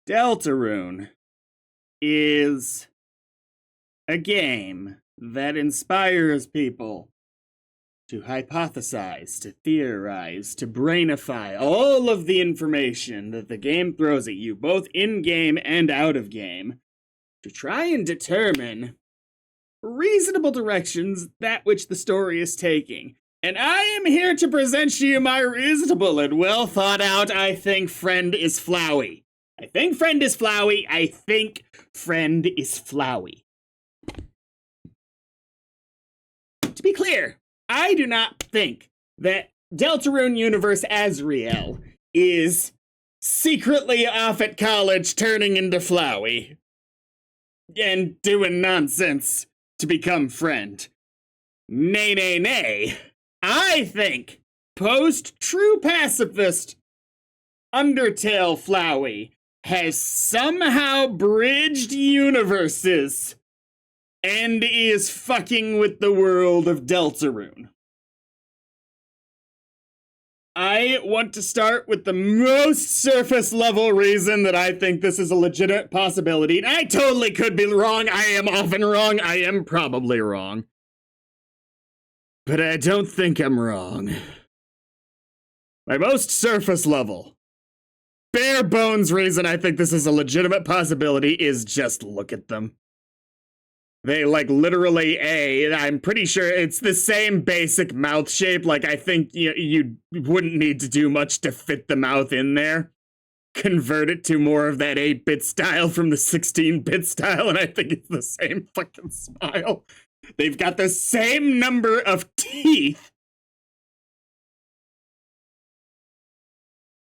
Deltarune is a game that inspires people to hypothesize, to theorize, to brainify all of the information that the game throws at you, both in-game and out of game, to try and determine reasonable directions that which the story is taking. And I am here to present to you my reasonable and well thought out, I think, friend is Flowey. I think friend is Flowey. I think friend is Flowey. To be clear, I do not think that Deltarune Universe Azriel is secretly off at college turning into Flowey and doing nonsense to become friend. Nay, nay, nay. I think post-true pacifist Undertale Flowey has somehow bridged universes and is fucking with the world of Deltarune. I want to start with the most surface level reason that I think this is a legitimate possibility. And I totally could be wrong. I am often wrong. I am probably wrong. But I don't think I'm wrong. My most surface level, bare bones reason I think this is a legitimate possibility is just look at them. They, like, literally, I'm pretty sure it's the same basic mouth shape. Like, I think you wouldn't need to do much to fit the mouth in there. Convert it to more of that 8-bit style from the 16-bit style, and I think it's the same fucking smile. They've got the same number of teeth.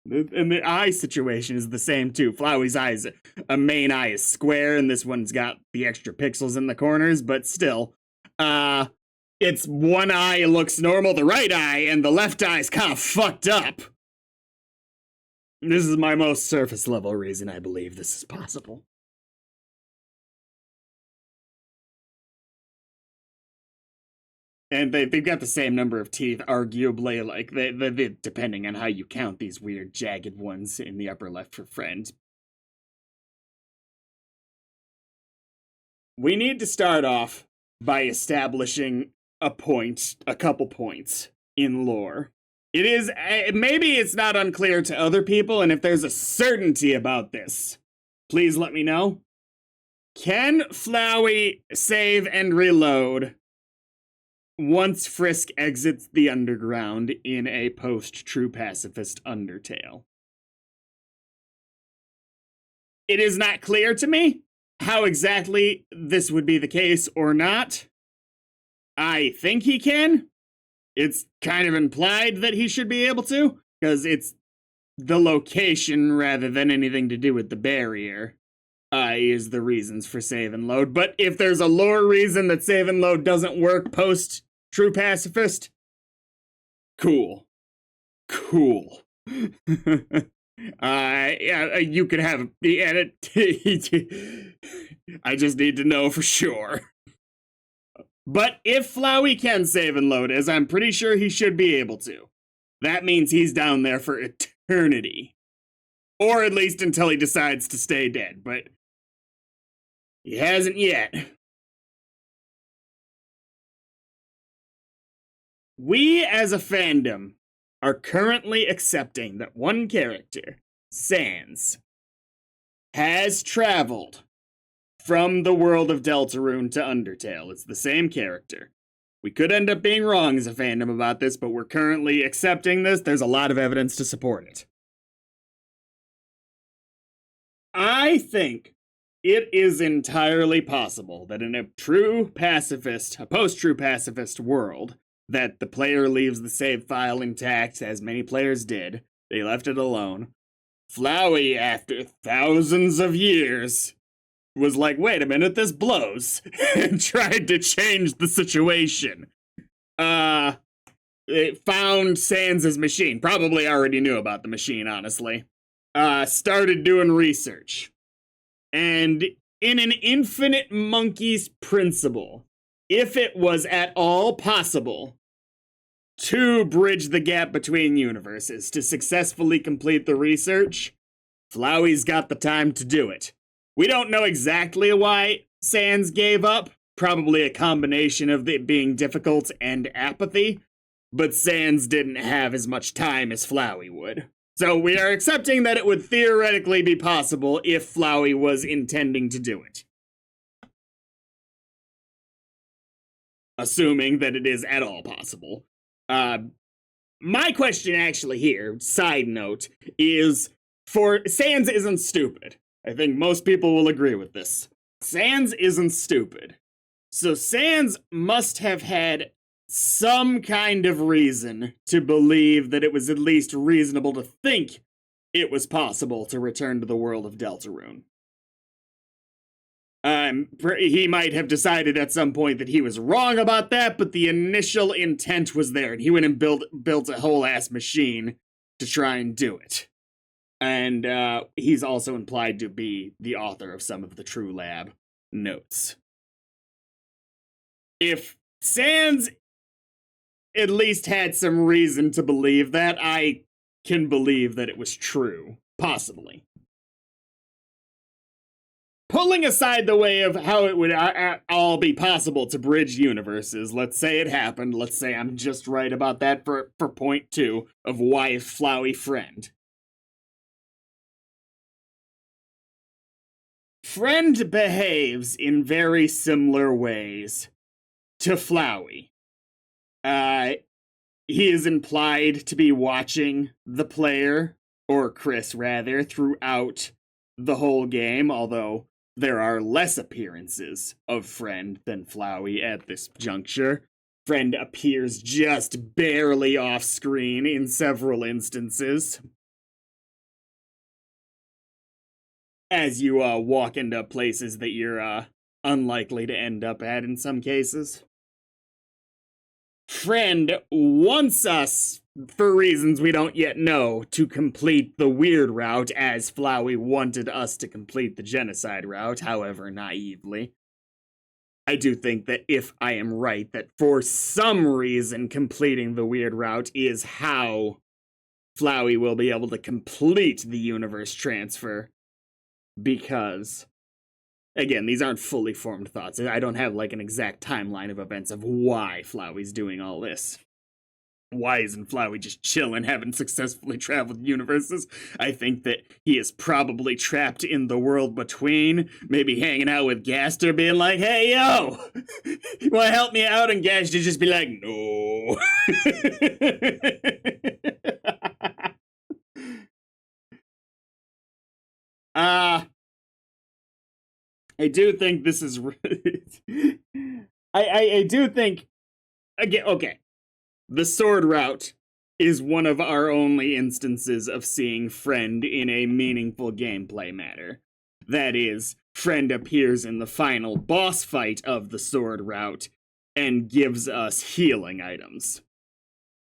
And the eye situation is the same too. Flowey's eyes, a main eye is square, and this one's got the extra pixels in the corners, but still, it's one eye looks normal, the right eye, and the left eye's kind of fucked up. This is my most surface level reason I believe this is possible. And they've got the same number of teeth, arguably, like, they depending on how you count these weird jagged ones in the upper left for friend. We need to start off by establishing a couple points in lore. It is, maybe it's not unclear to other people, and if there's a certainty about this, please let me know. Can Flowey save and reload once Frisk exits the underground in a post-true pacifist Undertale? It is not clear to me how exactly this would be the case or not. I think he can. It's kind of implied that he should be able to, because it's the location rather than anything to do with the barrier is the reasons for save and load. But if there's a lore reason that save and load doesn't work post True Pacifist? Cool. Yeah, you could have the edit. I just need to know for sure. But if Flowey can save and load, as I'm pretty sure he should be able to, that means he's down there for eternity. Or at least until he decides to stay dead, but he hasn't yet. We, as a fandom, are currently accepting that one character, Sans, has traveled from the world of Deltarune to Undertale. It's the same character. We could end up being wrong as a fandom about this, but we're currently accepting this. There's a lot of evidence to support it. I think it is entirely possible that in a post-true pacifist world, that the player leaves the save file intact, as many players did. They left it alone. Flowey, after thousands of years, was like, wait a minute, this blows, and tried to change the situation. It found Sans' machine. Probably already knew about the machine, honestly. Started doing research. And in an infinite monkey's principle, if it was at all possible to bridge the gap between universes, to successfully complete the research, Flowey's got the time to do it. We don't know exactly why Sans gave up. Probably a combination of it being difficult and apathy. But Sans didn't have as much time as Flowey would. So we are accepting that it would theoretically be possible if Flowey was intending to do it. Assuming that it is at all possible. My question actually here, side note, is for Sans isn't stupid. I think most people will agree with this. Sans isn't stupid. So Sans must have had some kind of reason to believe that it was at least reasonable to think it was possible to return to the world of Deltarune. He might have decided at some point that he was wrong about that, but the initial intent was there, and he went and built a whole-ass machine to try and do it. And he's also implied to be the author of some of the True Lab notes. If Sans at least had some reason to believe that, I can believe that it was true. Possibly. Pulling aside the way of how it would all be possible to bridge universes, let's say it happened, let's say I'm just right about that for point 2 of why Flowey friend. Friend behaves in very similar ways to Flowey. He is implied to be watching the player, or Chris rather, throughout the whole game, although there are less appearances of Friend than Flowey at this juncture. Friend appears just barely off screen in several instances. As you walk into places that you're unlikely to end up at in some cases. Friend wants us, for reasons we don't yet know, to complete the weird route as Flowey wanted us to complete the genocide route, however naively. I do think that if I am right, that for some reason completing the weird route is how Flowey will be able to complete the universe transfer, because again, these aren't fully formed thoughts. I don't have like an exact timeline of events of why Flowey's doing all this. Why isn't Flowey just chilling, having successfully traveled universes? I think that he is probably trapped in the world between, maybe hanging out with Gaster, being like, hey, yo, you wanna help me out? And Gaster just be like, no. I do think this is... I do think... Again, okay. The sword route is one of our only instances of seeing Friend in a meaningful gameplay matter. That is, Friend appears in the final boss fight of the sword route and gives us healing items.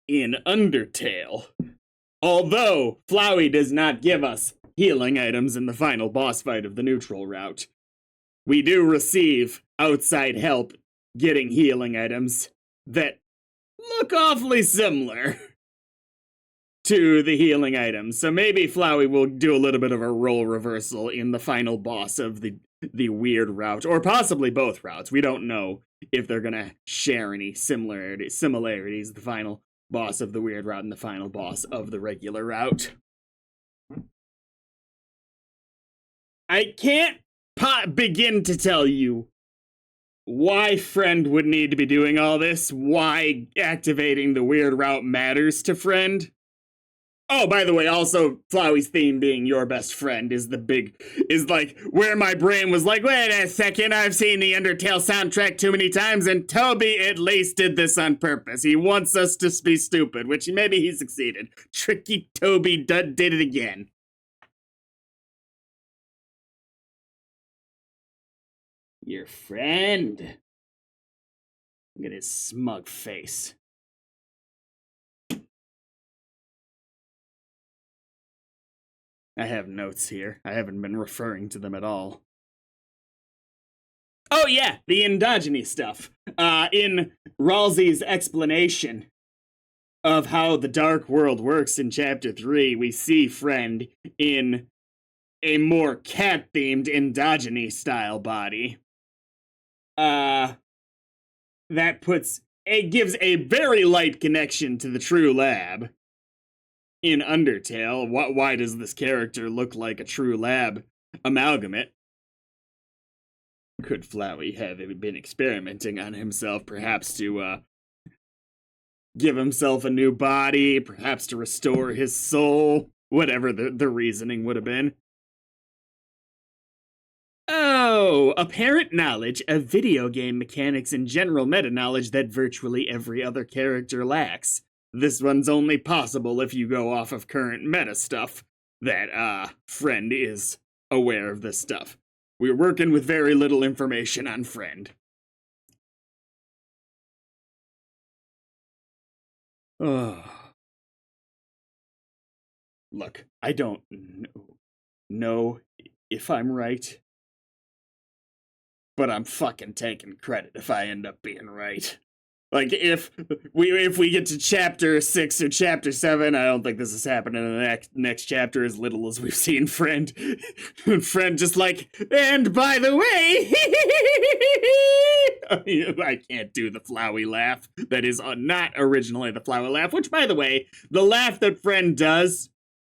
In Undertale, although Flowey does not give us healing items in the final boss fight of the neutral route, we do receive outside help getting healing items that look awfully similar to the healing items. So maybe Flowey will do a little bit of a role reversal in the final boss of the weird route, or possibly both routes. We don't know if they're gonna share any similarities, the final boss of the weird route and the final boss of the regular route. I can't begin to tell you why Friend would need to be doing all this, why activating the weird route matters to Friend. Oh, by the way, also, Flowey's theme being your best friend is like, where my brain was like, wait a second, I've seen the Undertale soundtrack too many times, and Toby at least did this on purpose. He wants us to be stupid, which maybe he succeeded. Tricky Toby did it again. Your friend. Look at his smug face. I have notes here. I haven't been referring to them at all. Oh yeah, the endogeny stuff. In Ralsei's explanation of how the Dark World works in Chapter 3, we see Friend in a more cat-themed endogyny-style body. That gives a very light connection to the True Lab. In Undertale, why does this character look like a True Lab amalgamate? Could Flowey have been experimenting on himself, perhaps to give himself a new body, perhaps to restore his soul? Whatever the reasoning would have been. Oh, apparent knowledge of video game mechanics and general meta-knowledge that virtually every other character lacks. This one's only possible if you go off of current meta stuff. That, Friend is aware of this stuff. We're working with very little information on Friend. Oh. Look, I don't know if I'm right, but I'm fucking taking credit if I end up being right. Like, if we get to chapter 6 or chapter 7, I don't think this is happening in the next chapter as little as we've seen Friend. Friend just like, and by the way, I can't do the Flowey laugh. That is not originally the Flowey laugh, which, by the way, the laugh that Friend does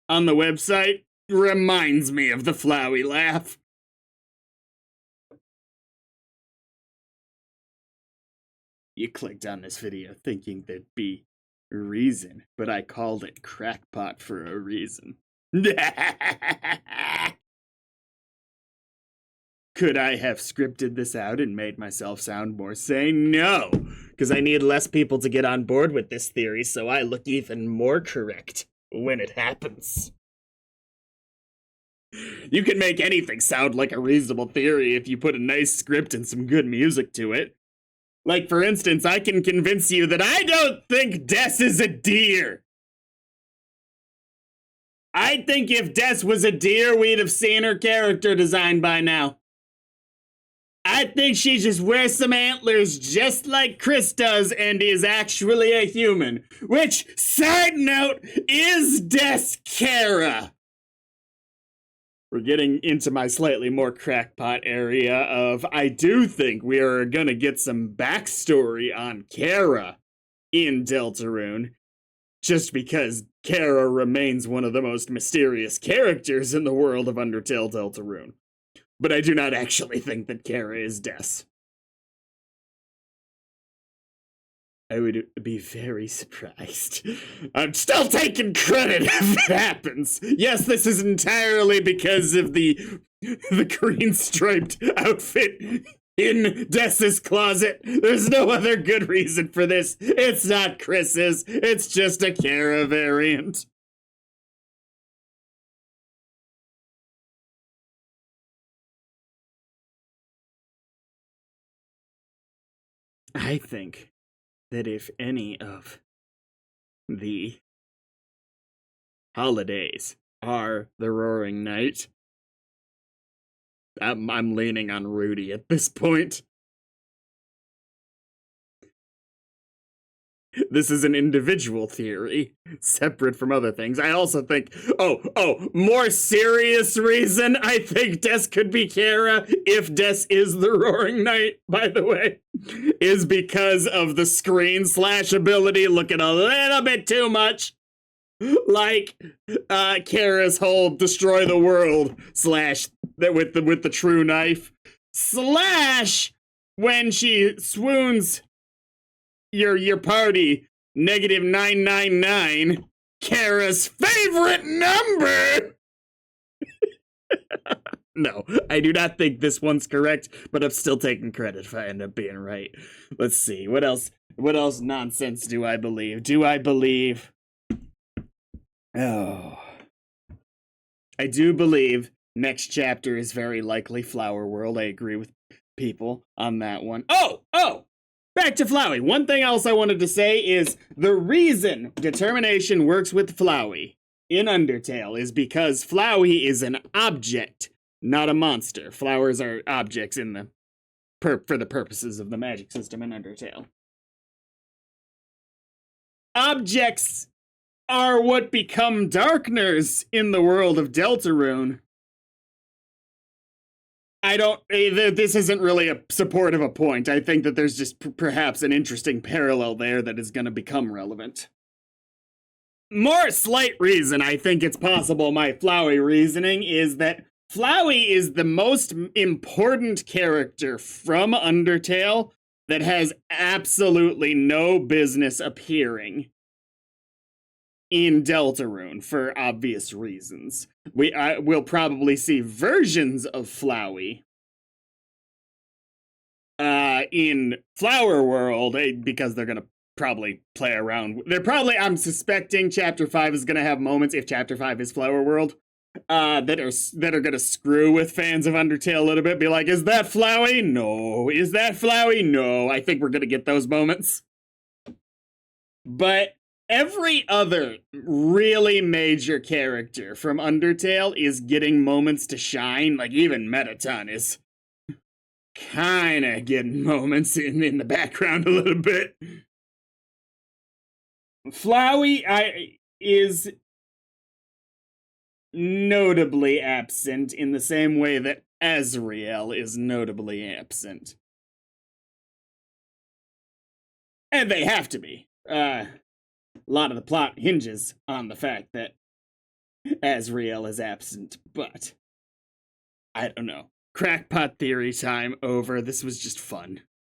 on the website reminds me of the Flowey laugh. You clicked on this video thinking there'd be a reason, but I called it Crackpot for a reason. Could I have scripted this out and made myself sound more sane? No, because I need less people to get on board with this theory, so I look even more correct when it happens. You can make anything sound like a reasonable theory if you put a nice script and some good music to it. Like, for instance, I can convince you that I don't think Des is a deer. I think if Des was a deer, we'd have seen her character design by now. I think she just wears some antlers just like Chris does and is actually a human. Which, side note, is Des Kara. We're getting into my slightly more crackpot area of, I do think we are gonna get some backstory on Kara in Deltarune, just because Kara remains one of the most mysterious characters in the world of Undertale Deltarune. But I do not actually think that Kara is Des. I would be very surprised. I'm still taking credit if it happens. Yes, this is entirely because of the green striped outfit in Des's closet. There's no other good reason for this. It's not Chris's. It's just a Kara variant. I think that if any of the holidays are the Roaring Night, I'm leaning on Rudy at this point. This is an individual theory, separate from other things. I also think, more serious reason I think Des could be Kara, if Des is the Roaring Knight, by the way, is because of the screen slash ability looking a little bit too much like Kara's whole destroy the world slash with the true knife slash when she swoons your party -999, Kara's favorite number. No, I do not think this one's correct, but I'm still taking credit if I end up being right. Let's see, what else nonsense do I believe? Oh, I do believe next chapter is very likely Flower World. I agree with people on that one. Oh, back to Flowey. One thing else I wanted to say is the reason determination works with Flowey in Undertale is because Flowey is an object, not a monster. Flowers are objects in the for the purposes of the magic system in Undertale. Objects are what become Darkners in the world of Deltarune. I don't. This isn't really a support of a point. I think that there's just perhaps an interesting parallel there that is going to become relevant. More slight reason I think it's possible my Flowey reasoning is that Flowey is the most important character from Undertale that has absolutely no business appearing in Deltarune for obvious reasons. We'll probably see versions of Flowey in Flower World because they're gonna probably play around. I'm suspecting Chapter 5 is gonna have moments, if Chapter 5 is Flower World, that are gonna screw with fans of Undertale a little bit. Be like, is that Flowey? No. Is that Flowey? No. I think we're gonna get those moments. But every other really major character from Undertale is getting moments to shine. Like, even Mettaton is kinda getting moments in the background a little bit. Flowey is notably absent in the same way that Azrael is notably absent. And they have to be. A lot of the plot hinges on the fact that Azrael is absent, but I don't know. Crackpot theory time over. This was just fun.